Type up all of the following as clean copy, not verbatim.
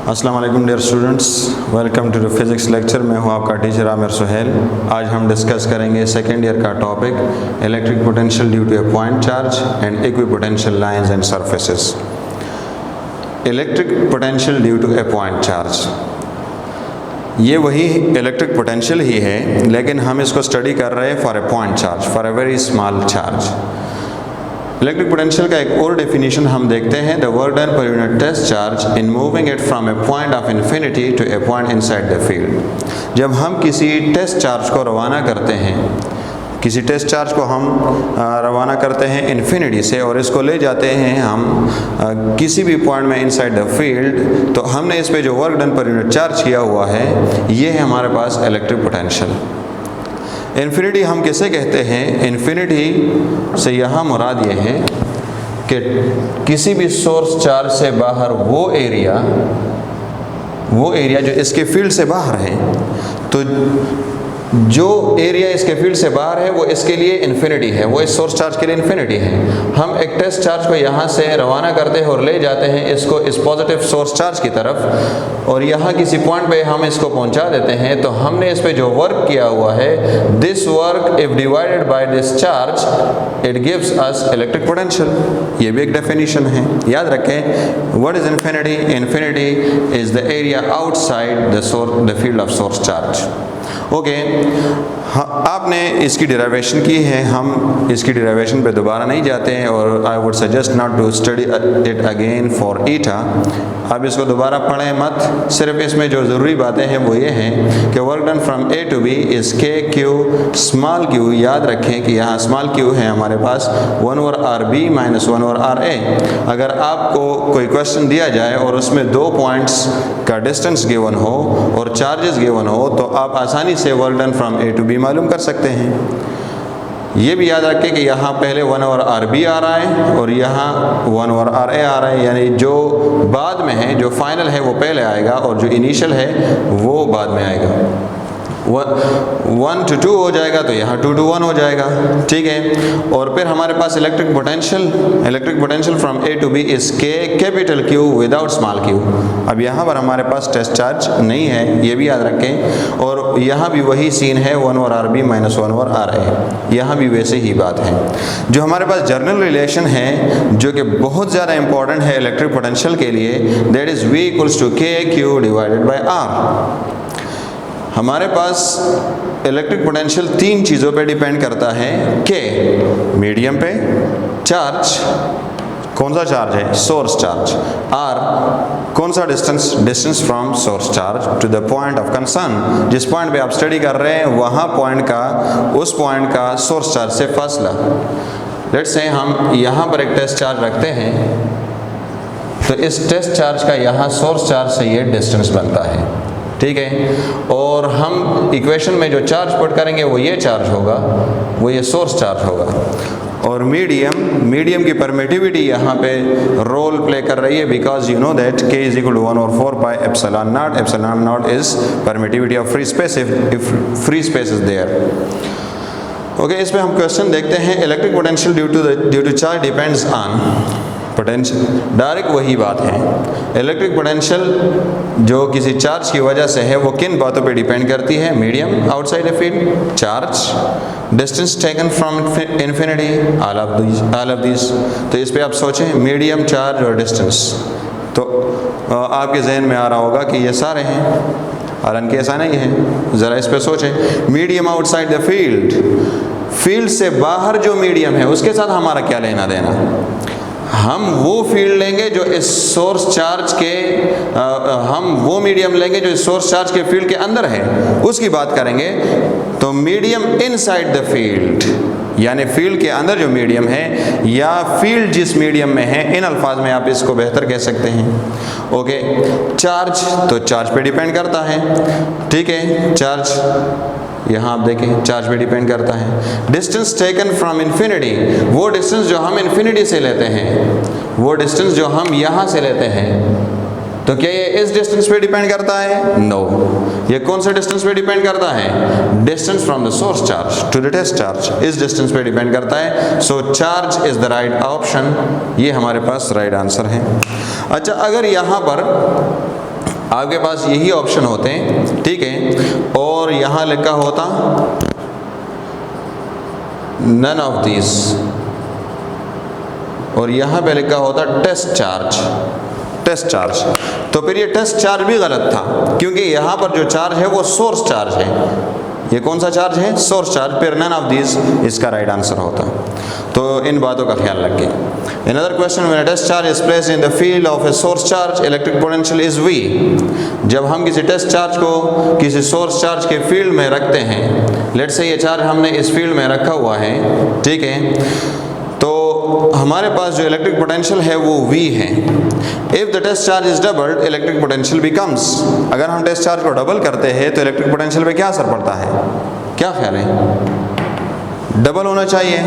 अस्सलाम वालेकुम dear students, welcome to the physics lecture. मैं हूं आपका टीचर आमिर सुहेल। आज हम डिस्कस करेंगे सेकेंड ईयर का topic electric potential due to a point charge and equipotential lines and surfaces. Electric potential due to a point charge, ये वही electric potential ही है, लेकिन हम इसको स्टडी कर रहे हैं for a point charge, for a very small charge. Electric potential का एक और डेफिनेशन हम देखते हैं, the work done per unit test charge in moving it from a point of infinity to a point inside the field. जब हम किसी test charge को रवाना करते हैं, किसी टेस्ट चार्ज को हम रवाना करते हैं इन्फिनिटी से और इसको ले जाते हैं हम किसी भी पॉइंट में इनसाइड द फील्ड, तो हमने इस पे जो work done per unit charge किया हुआ है, ये है हमारे पास इलेक्ट्रिक पोटेंशियल। इन्फिनिटी हम किसे कहते हैं? इन्फिनिटी से यहाँ मुराद ये है कि किसी भी सोर्स चार्ज से बाहर वो एरिया जो इसके फील्ड से बाहर है, तो जो एरिया इसके फील्ड से बाहर है वो इसके लिए इन्फिनिटी है, वो इस सोर्स चार्ज के लिए इन्फिनिटी है। हम एक टेस्ट चार्ज को यहाँ से रवाना करते हैं और ले जाते हैं इसको इस पॉजिटिव सोर्स चार्ज की तरफ, और यहाँ किसी पॉइंट पे हम इसको पहुँचा देते हैं। तो हमने इस पे जो वर्क किया हुआ है, this work if divided by this charge it gives us electric potential. ये भी एक डेफिनेशन है, याद रखें। What is infinity? Infinity is the area outside the field of source charge. Okay, आपने इसकी डिराइवेशन की है, हम इसकी डिराइवेशन पे दोबारा नहीं जाते हैं, और I would suggest not to study it again for eta. अब इसको दोबारा पढ़ें मत, सिर्फ इसमें जो ज़रूरी बातें हैं वो ये हैं कि work done from A to B is K q small q. याद रखें कि यहाँ स्मॉल क्यू है हमारे पास 1 over R B minus 1 over R A. अगर आपको कोई क्वेश्चन दिया जाए और उसमें 2 पॉइंट्स का डिस्टेंस गिवन हो और चार्जेस गिवन हो, तो आप आसानी से work done from A to B मालूम कर सकते हैं। ये भी याद रखें कि यहाँ पहले 1 ओवर आर बी आ रहा है और यहाँ 1 ओवर आर ए आ रहा है, यानी जो बाद में है, जो फाइनल है वो पहले आएगा और जो इनिशियल है वो बाद में आएगा। 1 to 2 हो जाएगा तो यहाँ 2 to 1 हो जाएगा, ठीक है। और फिर हमारे पास electric potential from A to B is K capital Q without small q. अब यहाँ पर हमारे पास टेस्ट चार्ज नहीं है, ये भी याद रखें। और यहाँ भी वही सीन है, 1 over R B minus 1 over R A, यहाँ भी वैसे ही बात है। जो हमारे पास जर्नल रिलेशन है, जो कि बहुत ज़्यादा इंपॉर्टेंट है इलेक्ट्रिक पोटेंशियल के लिए, that is V equals to k q divided by r. हमारे पास इलेक्ट्रिक पोटेंशियल 3 चीज़ों पे डिपेंड करता है। के मीडियम पे, चार्ज कौन सा चार्ज है? Source charge. आर कौन सा distance from source charge to the point of concern. जिस पॉइंट पे आप स्टडी कर रहे हैं वहाँ उस पॉइंट का सोर्स चार्ज से फासला। लेट्स से हम यहाँ पर एक टेस्ट चार्ज रखते हैं, तो इस टेस्ट चार्ज का यहाँ सोर्स चार्ज से ये डिस्टेंस बनता है, ठीक है। और हम इक्वेशन में जो चार्ज पुट करेंगे वो ये चार्ज होगा, वो ये सोर्स चार्ज होगा। और मीडियम की परमिटिविटी यहाँ पे रोल प्ले कर रही है, because you know that k is equal to 1 over 4 pi epsilon naught. Epsilon naught is permittivity of free space if free space is there. Okay, इस पे हम क्वेश्चन देखते हैं। Electric potential due to charge depends on potential. Direct वही बात है, electric potential जो किसी चार्ज की वजह से है वो किन बातों पे डिपेंड करती है? Medium outside a field, charge, distance taken from infinity, all of this. तो इस पे आप सोचें, मीडियम, चार्ज और डिस्टेंस, तो आपके जहन में आ रहा होगा कि ये सारे हैं, हालांकि ऐसा नहीं है। ज़रा इस पे सोचें, मीडियम आउटसाइड द फील्ड से बाहर जो मीडियम है उसके साथ हमारा क्या लेना देना? हम वो फील्ड लेंगे जो इस सोर्स चार्ज के हम वो मीडियम लेंगे जो इस सोर्स चार्ज के फील्ड के अंदर है, उसकी बात करेंगे। तो मीडियम इनसाइड द फील्ड, यानी फील्ड के अंदर जो मीडियम है, या फील्ड जिस मीडियम में है, इन अल्फाज में आप इसको बेहतर कह सकते हैं। ओके, चार्ज तो चार्ज पे डिपेंड करता है, ठीक है। चार्ज यहाँ आप देखें चार्ज पे डिपेंड करता है। डिस्टेंस टेकन फ्रॉम इन्फिनिटी, वो डिस्टेंस जो हम इन्फिनिटी से लेते हैं, वो डिस्टेंस जो हम यहाँ से लेते हैं, तो क्या ये इस डिस्टेंस पे डिपेंड करता है? नो। ये कौन से डिस्टेंस पे डिपेंड करता है? Distance from the source charge to the test charge, इस डिस्टेंस पे डिपेंड करता है। So charge is the right option, ये हमारे पास राइट आंसर है। अच्छा, अगर यहाँ पर आपके पास यही ऑप्शन होते हैं, ठीक है। और यहाँ लिखा होता नन ऑफ दिस, और यहाँ पे लिखा होता टेस्ट चार्ज, टेस्ट चार्ज। तो फिर ये टेस्ट चार्ज भी गलत था, क्योंकि यहाँ पर जो चार्ज है वो सोर्स चार्ज है। ये कौन सा चार्ज है? Source charge. फिर नन ऑफ दिस इसका राइट आंसर होता। तो इन बातों का ख्याल रखें। Another question, when a test charge is placed in the field of a source charge, electric potential is V. जब हम किसी टेस्ट चार्ज को किसी सोर्स चार्ज के फील्ड में रखते हैं, लेट्स से ये चार्ज हमने इस फील्ड में रखा हुआ है, ठीक है, तो हमारे पास जो इलेक्ट्रिक पोटेंशियल है वो V है। If the test charge is doubled, electric potential becomes, अगर हम टेस्ट चार्ज को डबल करते हैं तो इलेक्ट्रिक पोटेंशियल पे क्या असर पड़ता है? क्या ख्याल है? डबल होना चाहिए?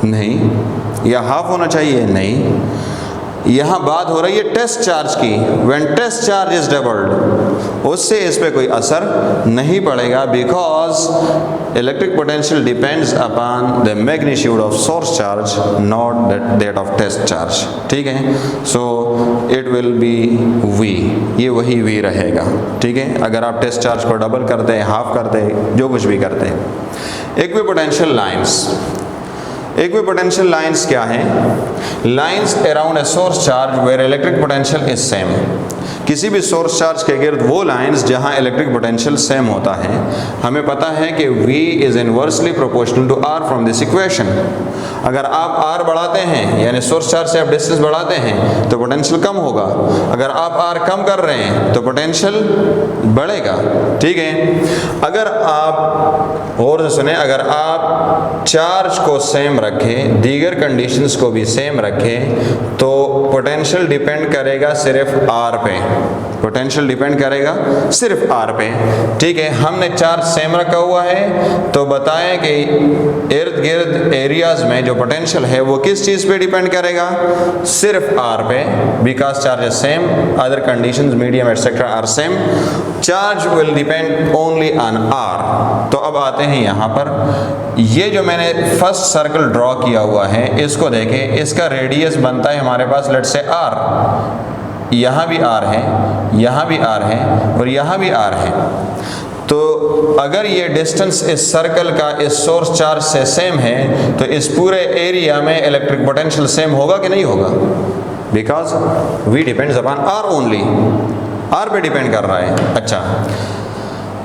नहीं। या हाफ होना चाहिए? नहीं। यहाँ बात हो रही है टेस्ट चार्ज की। When test charge is doubled, उससे इस पे कोई असर नहीं पड़ेगा, because electric potential depends upon the magnitude of source charge, not that of test charge, ठीक है। So it will be V, ये वही V रहेगा, ठीक है। अगर आप टेस्ट चार्ज को डबल करते हैं, हाफ करते हैं, जो कुछ भी करते हैं। इक्विपोटेंशियल लाइन्स, इक्विपोटेंशियल लाइन्स क्या है? Lines around a source charge where electric potential is same. किसी भी सोर्स चार्ज के गिर्द वो लाइंस जहां इलेक्ट्रिक पोटेंशियल सेम होता है। हमें पता है कि V is inversely proportional to R from this equation. अगर आप R बढ़ाते हैं, यानी सोर्स चार्ज से आप डिस्टेंस बढ़ाते हैं, तो पोटेंशियल कम होगा। अगर आप R कम कर रहे हैं तो पोटेंशियल बढ़ेगा, ठीक है। अगर आप और सुने, अगर आप चार्ज को सेम रखें, दीगर कंडीशंस को भी सेम रखें, तो पोटेंशियल डिपेंड करेगा सिर्फ R पे, पोटेंशियल डिपेंड करेगा सिर्फ R पे, ठीक है। हमने चार्ज सेम रखा हुआ है, तो बताएं कि इर्द गिर्द एरियाज में जो पोटेंशियल है वो किस चीज़ पे डिपेंड करेगा? सिर्फ R पे, because charge is same, other conditions medium etcetera are same, charge will depend only on R। तो अब आते हैं यहाँ पर, ये जो मैंने फर्स्ट सर्कल ड्रॉ किया हुआ है, इसको देखें, इसका रेडियस बनता है हमारे पास लेट्स से R। यहाँ भी R है, यहाँ भी R है, और यहाँ भी R है। तो अगर ये डिस्टेंस इस सर्कल का इस सोर्स चार्ज से सेम है, तो इस पूरे एरिया में इलेक्ट्रिक पोटेंशियल सेम होगा कि नहीं होगा? Because V depends upon R only, R पे डिपेंड कर रहा है। अच्छा,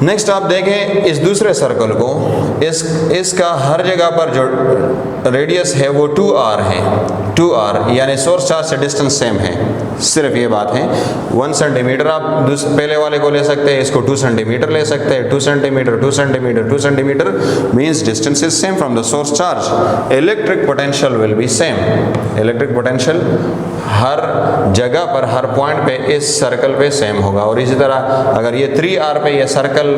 नेक्स्ट आप देखें इस दूसरे सर्कल को, इसका हर जगह पर जो रेडियस है वो 2R है, 2R, यानी सोर्स चार्ज से डिस्टेंस सेम है। सिर्फ ये बात है, 1 सेंटीमीटर आप पहले वाले को ले सकते हैं, इसको 2 सेंटीमीटर ले सकते हैं, 2 centimetre 2 centimetre 2 centimetre means distance is same from the source charge. Electric potential will be same, electric potential हर जगह पर, हर पॉइंट पे इस सर्कल पे सेम होगा। और इसी तरह अगर ये 3R पे ये सर्कल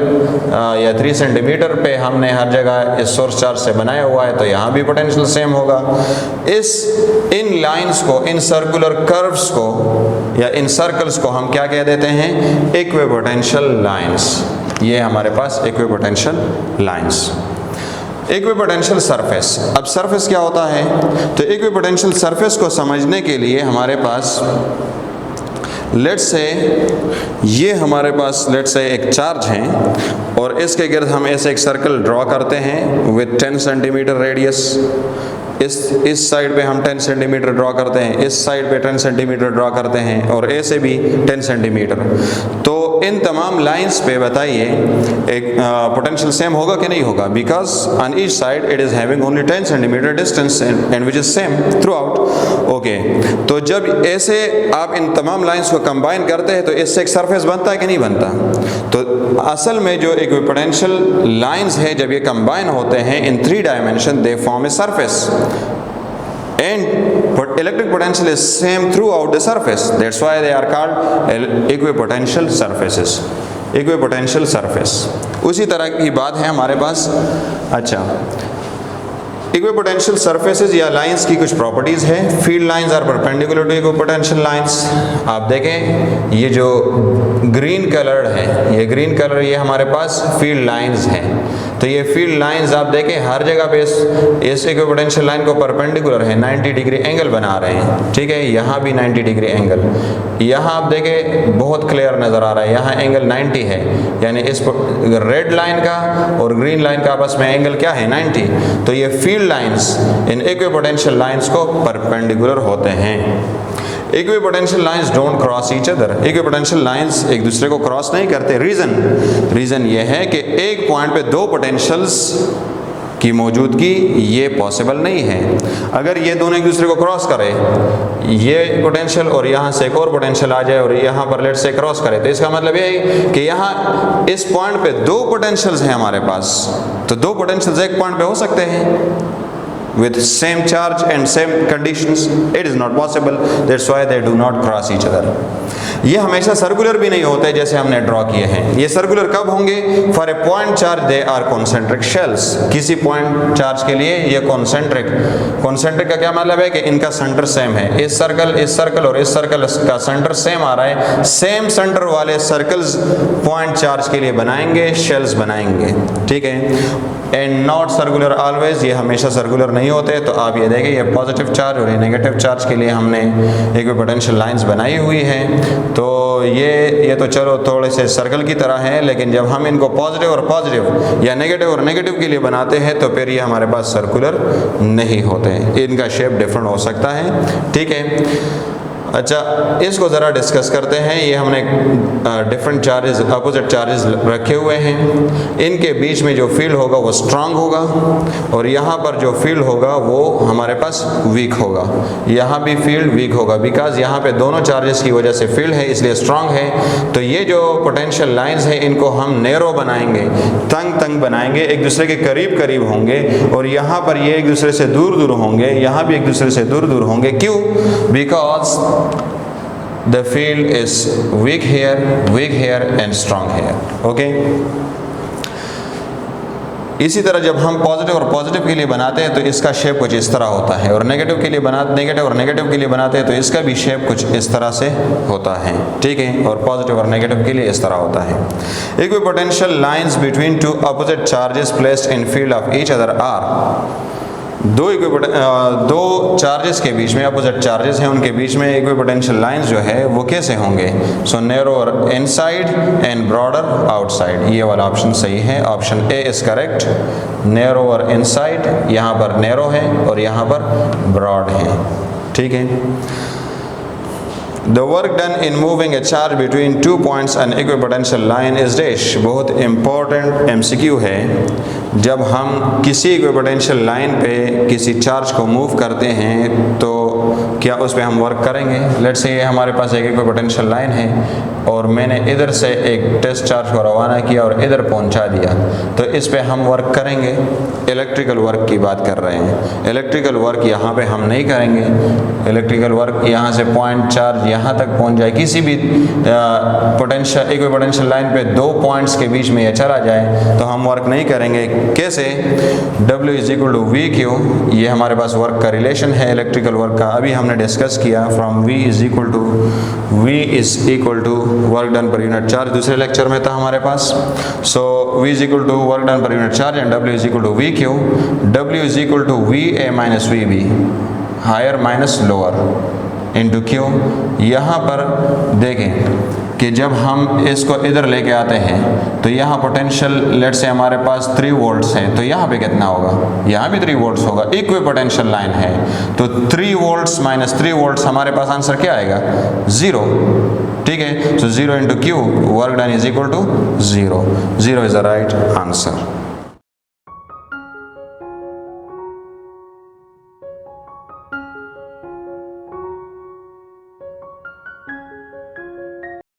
या 3 सेंटीमीटर पे हमने हर जगह इस सोर्स चार्ज से बनाया हुआ है, तो यहाँ भी पोटेंशियल सेम होगा। इन लाइंस को, इन सर्कुलर कर्व्स को या इन सर्कल्स को हम क्या कह देते हैं? Equipotential lines. ये हमारे पास इक्विपोटेंशियल लाइंस। इक्विपोटेंशियल सरफेस, अब सरफेस क्या होता है? तो इक्विपोटेंशियल सरफेस को समझने के लिए हमारे पास लेट्स से ये हमारे पास लेट्स से एक चार्ज है, और इसके गिर्द हम ऐसे एक सर्कल ड्रॉ करते हैं विथ 10 सेंटीमीटर रेडियस। इस साइड पे हम 10 सेंटीमीटर ड्रॉ करते हैं, इस साइड पे 10 सेंटीमीटर ड्रॉ करते हैं, और ऐसे भी 10 सेंटीमीटर। तो इन तमाम लाइंस पे बताइए एक पोटेंशियल सेम होगा कि नहीं होगा? Because on each side it is having only 10 centimetre distance and which is same through out. Okay, तो जब ऐसे आप इन तमाम लाइंस को कंबाइन करते हैं तो इससे एक सरफेस बनता है कि नहीं बनता? तो असल में जो इक्विपोटेंशियल लाइंस है, जब ये कंबाइन होते हैं इन 3 dimension, they form a surface, and electric potential is same throughout the surface. That's why they are called equipotential surfaces. Equipotential surface. उसी तरह की बात है हमारे पास। अच्छा, इक्विपोटेंशियल सरफेसेस या लाइंस की कुछ प्रॉपर्टीज़ है। Field lines are perpendicular to equipotential lines. आप देखें ये जो ग्रीन कलर है, ये ग्रीन कलर, ये हमारे पास फील्ड लाइंस हैं। तो ये फील्ड लाइंस आप देखें हर जगह पे इस इक्विपोटेंशियल लाइन को परपेंडिकुलर है, 90 डिग्री एंगल बना रहे हैं, ठीक है। यहाँ भी 90 डिग्री एंगल, यहाँ आप देखें बहुत क्लियर नज़र आ रहा है, यहाँ एंगल 90 है, यानी इस रेड लाइन का और ग्रीन लाइन का आपस में एंगल क्या है, 90। तो ये field lines in equipotential lines को परपेंडिकुलर होते हैं। Equipotential lines don't cross each other, equipotential lines एक दूसरे को क्रॉस नहीं करते। रीजन ये है कि एक पॉइंट पे दो पोटेंशियल्स की मौजूदगी ये पॉसिबल नहीं है। अगर ये दोनों एक दूसरे को क्रॉस करे, ये पोटेंशियल और यहाँ से एक और पोटेंशियल आ जाए और यहाँ पर लेट से क्रॉस करे, तो इसका मतलब ये है कि यहाँ इस पॉइंट पे दो पोटेंशियल्स हैं हमारे पास, तो दो पोटेंशियल्स एक पॉइंट पे हो सकते हैं with same charge and same conditions. It is not possible, that's why they do not cross each other. ये हमेशा सर्कुलर भी नहीं होते जैसे हमने ड्रॉ किए हैं। ये सर्कुलर कब होंगे? For a point charge they are concentric shells, किसी पॉइंट चार्ज के लिए ये कॉन्सेंट्रिक का क्या मतलब है कि इनका सेंटर सेम है। इस सर्कल और इस सर्कल का सेंटर सेम आ रहा है, सेम सेंटर वाले सर्कल्स पॉइंट चार्ज के लिए बनाएंगे, शेल्स बनाएंगे, ठीक है। एंड नॉट सर्कुलर ऑलवेज, ये हमेशा सर्कुलर नहीं होते। तो आप ये देखें, ये पॉजिटिव चार्ज और ये नेगेटिव चार्ज के लिए हमने इक्विपोटेंशियल लाइंस बनाई हुई है। तो ये तो चलो थोड़े से सर्कल की तरह है, लेकिन जब हम इनको पॉजिटिव और पॉजिटिव या नेगेटिव और नेगेटिव के लिए बनाते हैं तो फिर ये हमारे पास सर्कुलर नहीं होते, इनका शेप डिफरेंट हो सकता है, ठीक है। अच्छा, इसको ज़रा डिस्कस करते हैं। ये हमने डिफरेंट चार्जेस, अपोजिट चार्जेस रखे हुए हैं, इनके बीच में जो फील्ड होगा वो स्ट्रांग होगा और यहाँ पर जो फील्ड होगा वो हमारे पास वीक होगा। यहाँ भी फील्ड वीक होगा, बिकॉज यहाँ पे दोनों चार्जेस की वजह से फील्ड है, इसलिए स्ट्रांग है। तो ये जो पोटेंशियल लाइंस हैं इनको हम नैरो बनाएंगे, तंग बनाएंगे, एक दूसरे के करीब होंगे, और यहाँ पर ये एक दूसरे से दूर होंगे, यहाँ भी एक दूसरे से दूर होंगे। क्यों? Because the field is weak here and strong here, okay। इसी तरह जब हम पॉजिटिव और पॉजिटिव के लिए बनाते हैं तो इसका शेप कुछ इस तरह होता है, और नेगेटिव के लिए नेगेटिव के लिए बनाते हैं तो इसका भी शेप कुछ इस तरह से होता है, ठीक है। और पॉजिटिव और नेगेटिव के लिए इस तरह होता है। Equipotential lines between two opposite charges placed in field of each other are, दो चार्जेस के बीच में, अपोजिट चार्जेस हैं उनके बीच में इक्विपोटेंशियल लाइंस जो है वो कैसे होंगे? So narrower inside and broader outside, ये वाला ऑप्शन सही है, option A is correct. Narrower inside, यहाँ पर नैरो है और यहाँ पर ब्रॉड है, ठीक है। The work done in moving a charge between 2 points an equipotential line is dash। बहुत important MCQ है। जब हम किसी इक्विपोटेंशियल लाइन पे किसी चार्ज को मूव करते हैं तो क्या उस पर हम वर्क करेंगे? लेट्स से हमारे पास एक इक्विपोटेंशियल लाइन है और मैंने इधर से एक टेस्ट चार्ज को रवाना किया और इधर पहुंचा दिया, तो इस पे हम वर्क करेंगे। इलेक्ट्रिकल वर्क की बात कर रहे हैं, इलेक्ट्रिकल वर्क यहाँ पे हम नहीं करेंगे। इलेक्ट्रिकल वर्क यहाँ से पॉइंट चार्ज यहाँ तक पहुँच जाए, किसी भी पोटेंशियल इक्विपोटेंशियल लाइन पे दो पॉइंट्स के बीच में ये चला जाए तो हम वर्क नहीं करेंगे। कैसे? W is equal to V Q, ये हमारे पास वर्क का रिलेशन है इलेक्ट्रिकल वर्क का, अभी हमने डिस्कस किया। From V is equal to work done per unit charge, दूसरे लेक्चर में था हमारे पास। So V is equal to work done per unit charge and W is equal to V Q. W is equal to VA minus VB, higher minus lower into Q. यहाँ पर देखें कि जब हम इसको इधर लेके आते हैं तो यहाँ पोटेंशियल लेट से हमारे पास 3 वोल्ट्स है, तो यहाँ पे कितना होगा? यहाँ भी 3 वोल्ट्स होगा, इक्वी पोटेंशियल लाइन है। तो 3 वोल्ट्स माइनस 3 वोल्ट्स, हमारे पास आंसर क्या आएगा? 0, ठीक है। So 0 into Q, work done is equal to 0 is the right answer.